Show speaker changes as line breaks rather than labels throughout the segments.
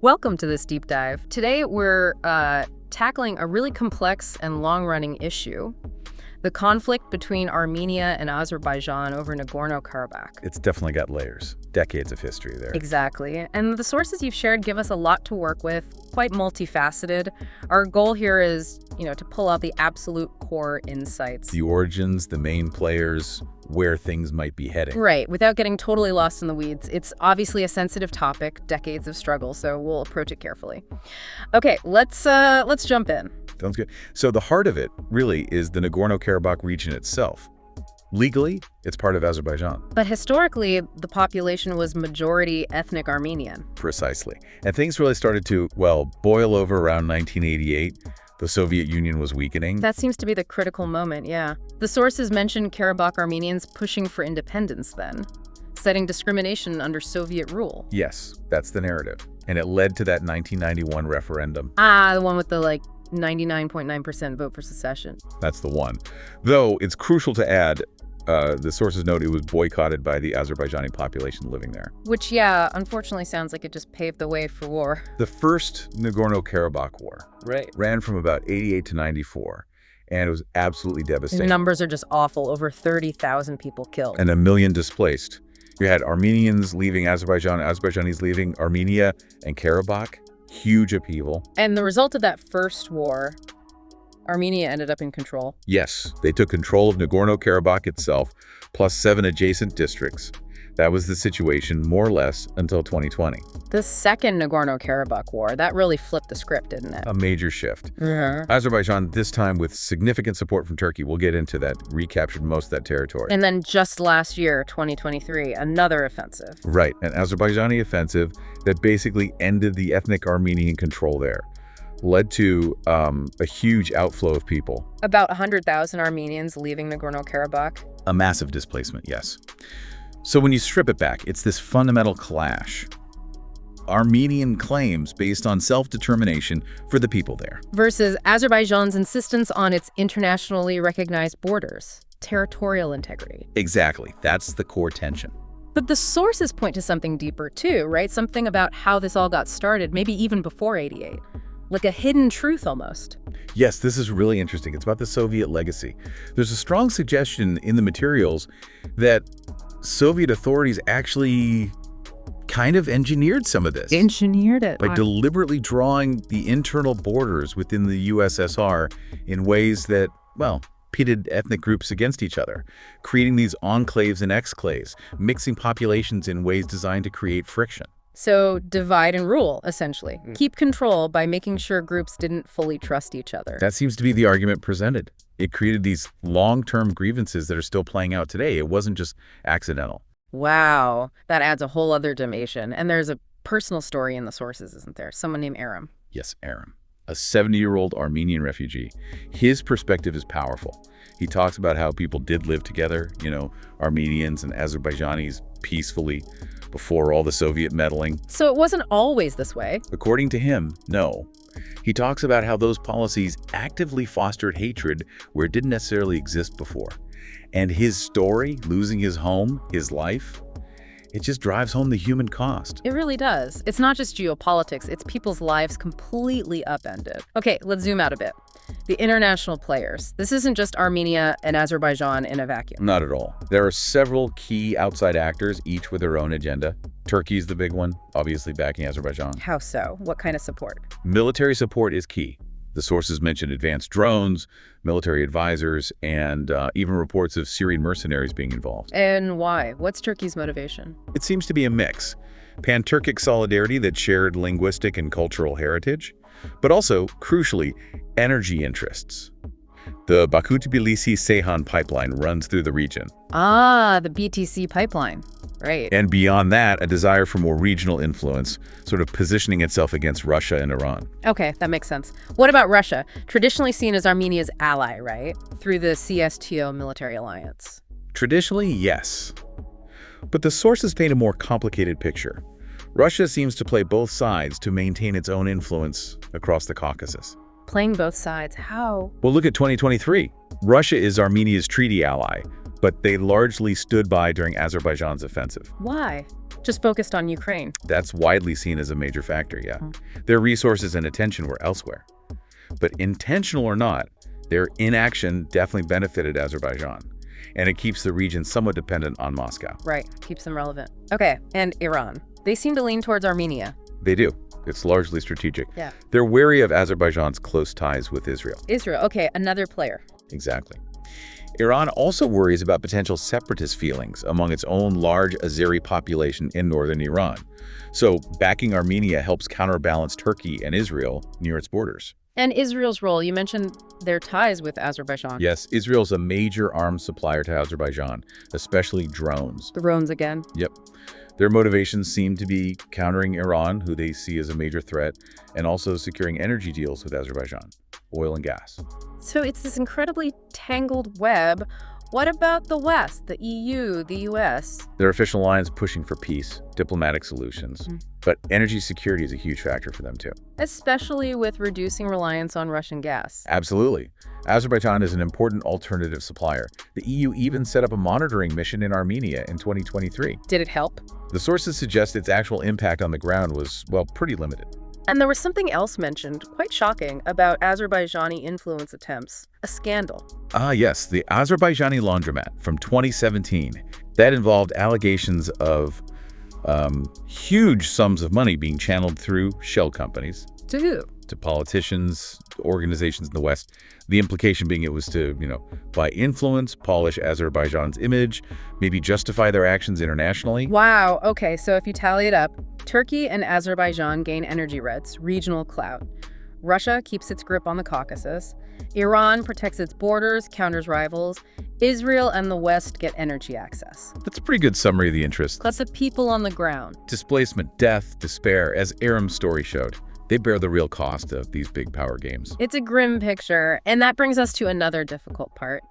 Welcome to this deep dive. Today we're tackling a really complex and long-running issue, the conflict between Armenia and Azerbaijan over Nagorno-Karabakh.
It's definitely got layers, decades of history there.
Exactly. And the sources you've shared give us a lot to work with, quite multifaceted. Our goal here is, to pull out the absolute core insights.
The origins, the main players, where things might be heading.
Right, without getting totally lost in the weeds. It's obviously a sensitive topic, decades of struggle, so we'll approach it carefully. Okay, let's jump in.
Sounds good. So the heart of it, really, is the Nagorno-Karabakh region itself. Legally, it's part of Azerbaijan.
But historically, the population was majority ethnic Armenian.
Precisely. And things really started to, boil over around 1988. The Soviet Union was weakening.
That seems to be the critical moment, yeah. The sources mention Karabakh Armenians pushing for independence then, citing discrimination under Soviet rule.
Yes, that's the narrative. And it led to that 1991 referendum.
The one with the, 99.9% vote for secession.
That's the one. Though it's crucial to add, the sources note it was boycotted by the Azerbaijani population living there.
Which, yeah, unfortunately sounds like it just paved the way for war.
The first Nagorno-Karabakh war ran from about 88 to 94, and it was absolutely devastating.
The numbers are just awful, over 30,000 people killed.
And 1 million displaced. You had Armenians leaving Azerbaijan, Azerbaijanis leaving Armenia and Karabakh. Huge upheaval.
And the result of that first war, Armenia ended up in control.
Yes, they took control of Nagorno-Karabakh itself, plus 7 adjacent districts. That was the situation, more or less, until 2020.
The second Nagorno-Karabakh war, that really flipped the script, didn't it?
A major shift.
Mm-hmm.
Azerbaijan, this time with significant support from Turkey, we'll get into that, recaptured most of that territory.
And then just last year, 2023, another offensive.
Right, an Azerbaijani offensive that basically ended the ethnic Armenian control there. Led to a huge outflow of people.
About 100,000 Armenians leaving Nagorno-Karabakh.
A massive displacement, yes. So when you strip it back, it's this fundamental clash. Armenian claims based on self-determination for the people there.
Versus Azerbaijan's insistence on its internationally recognized borders, territorial integrity.
Exactly. That's the core tension.
But the sources point to something deeper too, right? Something about how this all got started, maybe even before '88. Like a hidden truth almost.
Yes, this is really interesting. It's about the Soviet legacy. There's a strong suggestion in the materials that Soviet authorities actually kind of engineered some of this.
Engineered it.
By deliberately drawing the internal borders within the USSR in ways that, pitted ethnic groups against each other, creating these enclaves and exclaves, mixing populations in ways designed to create friction.
So divide and rule, essentially. Keep control by making sure groups didn't fully trust each other.
That seems to be the argument presented. It created these long-term grievances that are still playing out today. It wasn't just accidental.
Wow, that adds a whole other dimension. And there's a personal story in the sources, isn't there? Someone named Aram.
Yes, Aram, a 70-year-old Armenian refugee. His perspective is powerful. He talks about how people did live together, Armenians and Azerbaijanis peacefully, before all the Soviet meddling.
So it wasn't always this way.
According to him, no. He talks about how those policies actively fostered hatred where it didn't necessarily exist before. And his story, losing his home, his life, it just drives home the human cost.
It really does. It's not just geopolitics, it's people's lives completely upended. Okay, let's zoom out a bit. The international players. This isn't just Armenia and Azerbaijan in a vacuum.
Not at all. There are several key outside actors, each with their own agenda. Turkey's the big one, obviously backing Azerbaijan.
How so? What kind of support?
Military support is key. The sources mention advanced drones, military advisors, and even reports of Syrian mercenaries being involved.
And why? What's Turkey's motivation?
It seems to be a mix. Pan-Turkic solidarity that shared linguistic and cultural heritage, but also, crucially, energy interests. The Baku-Tbilisi-Ceyhan pipeline runs through the region.
The BTC pipeline. Right.
And beyond that, a desire for more regional influence, sort of positioning itself against Russia and Iran.
Okay, that makes sense. What about Russia? Traditionally seen as Armenia's ally, right? Through the CSTO military alliance.
Traditionally, yes. But the sources paint a more complicated picture. Russia seems to play both sides to maintain its own influence across the Caucasus.
Playing both sides? How?
Well, look at 2023. Russia is Armenia's treaty ally, but they largely stood by during Azerbaijan's offensive.
Why? Just focused on Ukraine.
That's widely seen as a major factor, yeah. Their resources and attention were elsewhere. But intentional or not, their inaction definitely benefited Azerbaijan. And it keeps the region somewhat dependent on Moscow.
Right, keeps them relevant. Okay, and Iran. They seem to lean towards Armenia.
They do. It's largely strategic.
Yeah.
They're wary of Azerbaijan's close ties with Israel.
Israel, okay, another player.
Exactly. Iran also worries about potential separatist feelings among its own large Azeri population in northern Iran. So backing Armenia helps counterbalance Turkey and Israel near its borders.
And Israel's role, you mentioned their ties with Azerbaijan.
Yes, Israel's a major arms supplier to Azerbaijan, especially drones.
Drones again.
Yep. Their motivations seem to be countering Iran, who they see as a major threat, and also securing energy deals with Azerbaijan, oil and gas.
So it's this incredibly tangled web. What about the West, the EU, the US?
Their official alliance pushing for peace, diplomatic solutions. But energy security is a huge factor for them, too.
Especially with reducing reliance on Russian gas.
Absolutely. Azerbaijan is an important alternative supplier. The EU even set up a monitoring mission in Armenia in 2023.
Did it help?
The sources suggest its actual impact on the ground was, well, pretty limited.
And there was something else mentioned, quite shocking, about Azerbaijani influence attempts. A scandal.
Ah, yes, the Azerbaijani laundromat from 2017. That involved allegations of huge sums of money being channeled through shell companies.
To who?
To politicians, organizations in the West. The implication being it was to, by influence, polish Azerbaijan's image, maybe justify their actions internationally.
Wow, okay, so if you tally it up, Turkey and Azerbaijan gain energy rights, regional clout. Russia keeps its grip on the Caucasus. Iran protects its borders, counters rivals. Israel and the West get energy access.
That's a pretty good summary of the interests.
But the people on the ground.
Displacement, death, despair, as Aram's story showed. They bear the real cost of these big power games.
It's a grim picture, and that brings us to another difficult part.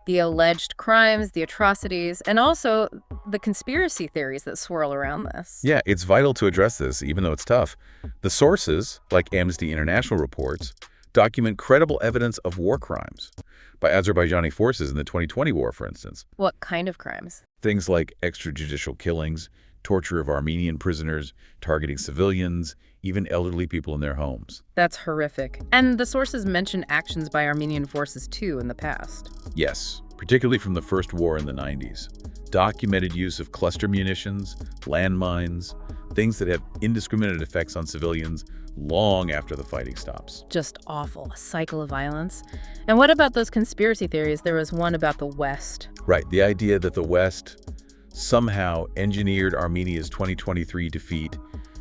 The alleged crimes, the atrocities, and also the conspiracy theories that swirl around this.
Yeah, it's vital to address this, even though it's tough. The sources, like Amnesty International reports, document credible evidence of war crimes by Azerbaijani forces in the 2020 war, for instance.
What kind of crimes?
Things like extrajudicial killings, torture of Armenian prisoners, targeting civilians, even elderly people in their homes.
That's horrific. And the sources mention actions by Armenian forces, too, in the past.
Yes, particularly from the first war in the 90s. Documented use of cluster munitions, landmines, things that have indiscriminate effects on civilians long after the fighting stops.
Just awful. A cycle of violence. And what about those conspiracy theories? There was one about the West.
Right, the idea that the West somehow engineered Armenia's 2023 defeat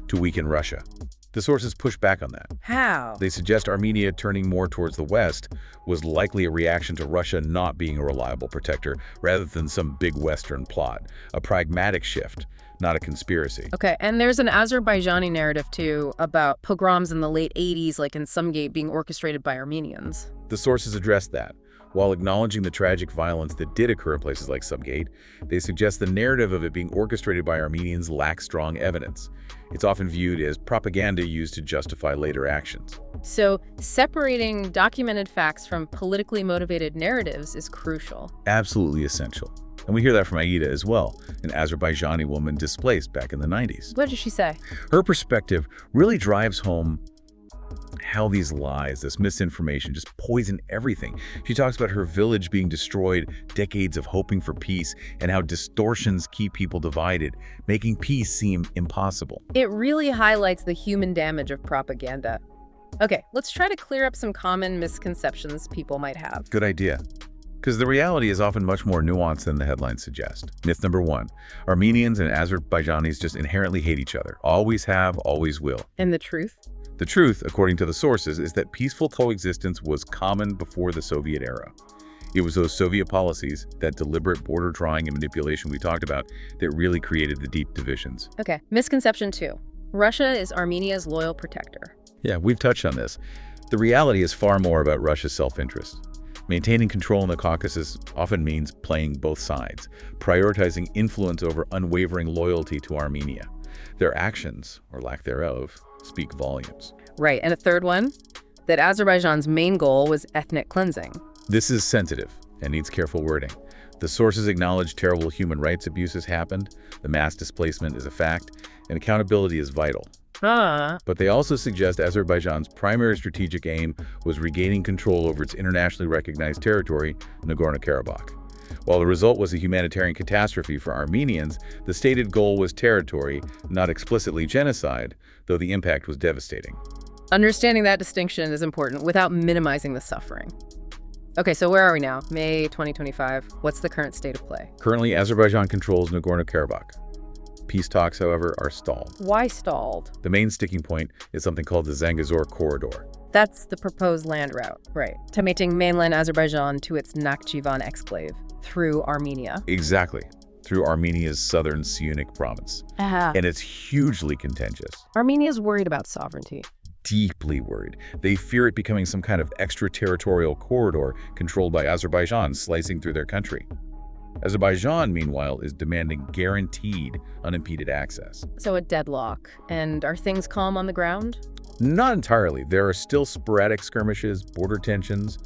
to weaken Russia. The sources push back on that.
How?
They suggest Armenia turning more towards the West was likely a reaction to Russia not being a reliable protector rather than some big Western plot. A pragmatic shift, not a conspiracy.
Okay, and there's an Azerbaijani narrative, too, about pogroms in the late 80s, like in Sumgate, being orchestrated by Armenians.
The sources address that. While acknowledging the tragic violence that did occur in places like Sumgate, they suggest the narrative of it being orchestrated by Armenians lacks strong evidence. It's often viewed as propaganda used to justify later actions.
So separating documented facts from politically motivated narratives is crucial.
Absolutely essential. And we hear that from Aida as well, an Azerbaijani woman displaced back in the 90s.
What did she say?
Her perspective really drives home how these lies, this misinformation, just poison everything. She talks about her village being destroyed, decades of hoping for peace, and how distortions keep people divided, making peace seem impossible.
It really highlights the human damage of propaganda. Okay, let's try to clear up some common misconceptions people might have.
Good idea. Because the reality is often much more nuanced than the headlines suggest. Myth number 1, Armenians and Azerbaijanis just inherently hate each other. Always have, always will.
And the truth?
The truth, according to the sources, is that peaceful coexistence was common before the Soviet era. It was those Soviet policies, that deliberate border drawing and manipulation we talked about, that really created the deep divisions.
Okay, misconception 2. Russia is Armenia's loyal protector.
Yeah, we've touched on this. The reality is far more about Russia's self-interest. Maintaining control in the Caucasus often means playing both sides, prioritizing influence over unwavering loyalty to Armenia. Their actions, or lack thereof, speak volumes.
Right, and a third one, that Azerbaijan's main goal was ethnic cleansing.
This is sensitive and needs careful wording. The sources acknowledge terrible human rights abuses happened, the mass displacement is a fact, and accountability is vital. But they also suggest Azerbaijan's primary strategic aim was regaining control over its internationally recognized territory, Nagorno-Karabakh. While the result was a humanitarian catastrophe for Armenians, the stated goal was territory, not explicitly genocide, though the impact was devastating.
Understanding that distinction is important without minimizing the suffering. Okay, so where are we now? May 2025. What's the current state of play?
Currently, Azerbaijan controls Nagorno-Karabakh. Peace talks, however, are stalled.
Why stalled?
The main sticking point is something called the Zangezur Corridor.
That's the proposed land route, right, connecting mainland Azerbaijan to its Nakhchivan exclave through Armenia.
Exactly, through Armenia's southern Siunik province. And it's hugely contentious.
Armenia's worried about sovereignty.
Deeply worried. They fear it becoming some kind of extraterritorial corridor controlled by Azerbaijan slicing through their country. Azerbaijan, meanwhile, is demanding guaranteed, unimpeded access.
So a deadlock. And are things calm on the ground?
Not entirely. There are still sporadic skirmishes, border tensions.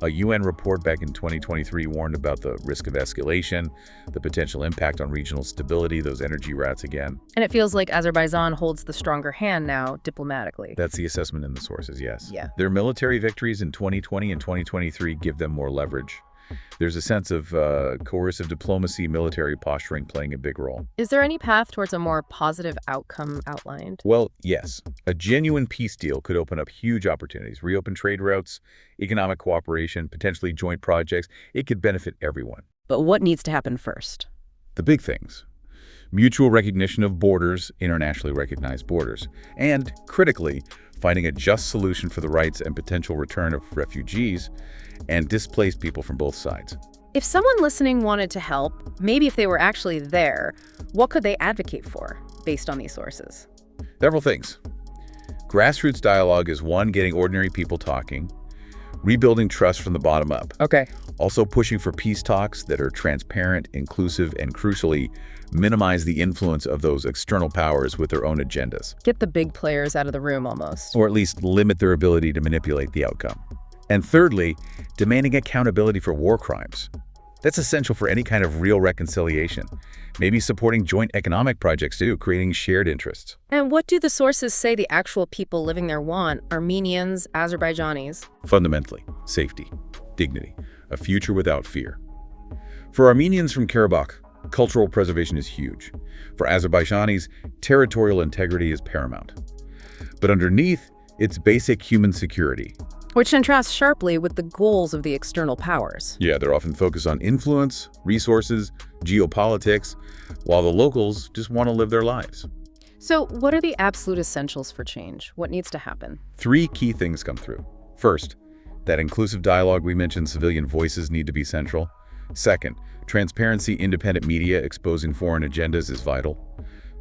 A UN report back in 2023 warned about the risk of escalation, the potential impact on regional stability, those energy routes again.
And it feels like Azerbaijan holds the stronger hand now, diplomatically.
That's the assessment in the sources, yes.
Yeah.
Their military victories in 2020 and 2023 give them more leverage. There's a sense of coercive diplomacy, military posturing playing a big role.
Is there any path towards a more positive outcome outlined?
Well, yes. A genuine peace deal could open up huge opportunities, reopen trade routes, economic cooperation, potentially joint projects. It could benefit everyone.
But what needs to happen first?
The big things. Mutual recognition of borders, internationally recognized borders, and, critically, finding a just solution for the rights and potential return of refugees and displaced people from both sides.
If someone listening wanted to help, maybe if they were actually there, what could they advocate for based on these sources?
Several things. Grassroots dialogue is one, getting ordinary people talking, rebuilding trust from the bottom up.
Okay.
Also pushing for peace talks that are transparent, inclusive, and crucially, minimize the influence of those external powers with their own agendas.
Get the big players out of the room almost.
Or at least limit their ability to manipulate the outcome. And thirdly, demanding accountability for war crimes. That's essential for any kind of real reconciliation. Maybe supporting joint economic projects too, creating shared interests.
And what do the sources say the actual people living there want? Armenians, Azerbaijanis?
Fundamentally, safety, dignity, a future without fear. For Armenians from Karabakh, cultural preservation is huge. For Azerbaijanis, territorial integrity is paramount. But underneath, it's basic human security.
Which contrasts sharply with the goals of the external powers.
Yeah, they're often focused on influence, resources, geopolitics, while the locals just want to live their lives.
So what are the absolute essentials for change? What needs to happen?
3 key things come through. First, that inclusive dialogue we mentioned, civilian voices need to be central. Second, transparency, independent media exposing foreign agendas is vital.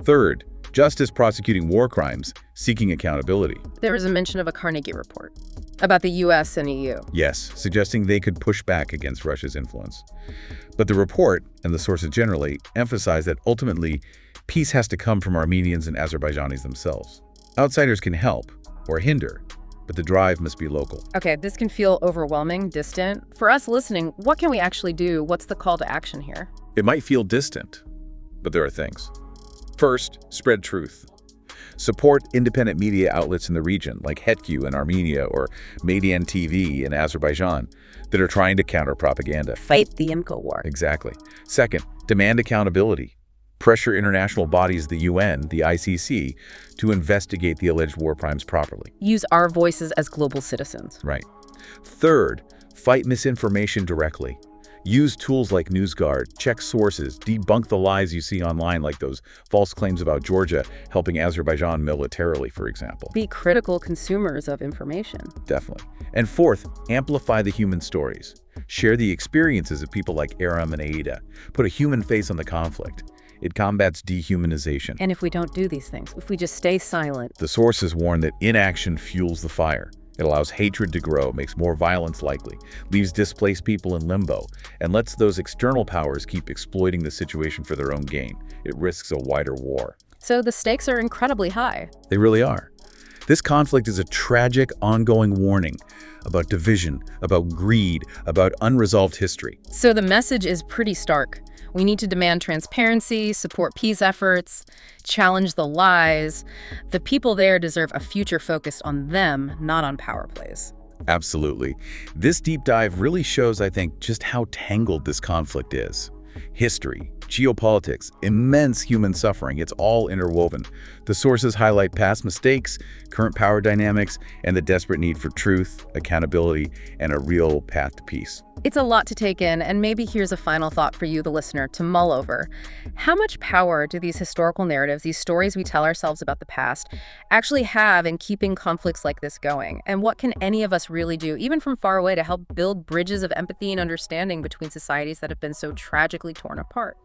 Third, justice prosecuting war crimes, seeking accountability.
There was a mention of a Carnegie report about the US and EU.
Yes, suggesting they could push back against Russia's influence. But the report, and the sources generally, emphasize that ultimately, peace has to come from Armenians and Azerbaijanis themselves. Outsiders can help or hinder, but the drive must be local.
Okay, this can feel overwhelming, distant. For us listening, what can we actually do? What's the call to action here?
It might feel distant, but there are things. First, spread truth. Support independent media outlets in the region, like HETQ in Armenia or Maidan TV in Azerbaijan, that are trying to counter propaganda.
Fight the IMCO war.
Exactly. Second, demand accountability. Pressure international bodies, the UN, the ICC, to investigate the alleged war crimes properly.
Use our voices as global citizens.
Right. Third, fight misinformation directly. Use tools like NewsGuard, check sources, debunk the lies you see online, like those false claims about Georgia helping Azerbaijan militarily, for example.
Be critical consumers of information.
Definitely. And fourth, amplify the human stories. Share the experiences of people like Aram and Aida. Put a human face on the conflict. It combats dehumanization.
And if we don't do these things, if we just stay silent.
The sources warn that inaction fuels the fire. It allows hatred to grow, makes more violence likely, leaves displaced people in limbo, and lets those external powers keep exploiting the situation for their own gain. It risks a wider war.
So the stakes are incredibly high.
They really are. This conflict is a tragic, ongoing warning about division, about greed, about unresolved history.
So the message is pretty stark. We need to demand transparency, support peace efforts, challenge the lies. The people there deserve a future focused on them, not on power plays.
Absolutely. This deep dive really shows, I think, just how tangled this conflict is. History, geopolitics, immense human suffering, it's all interwoven. The sources highlight past mistakes, current power dynamics, and the desperate need for truth, accountability, and a real path to peace.
It's a lot to take in, and maybe here's a final thought for you, the listener, to mull over. How much power do these historical narratives, these stories we tell ourselves about the past, actually have in keeping conflicts like this going? And what can any of us really do, even from far away, to help build bridges of empathy and understanding between societies that have been so tragically torn apart?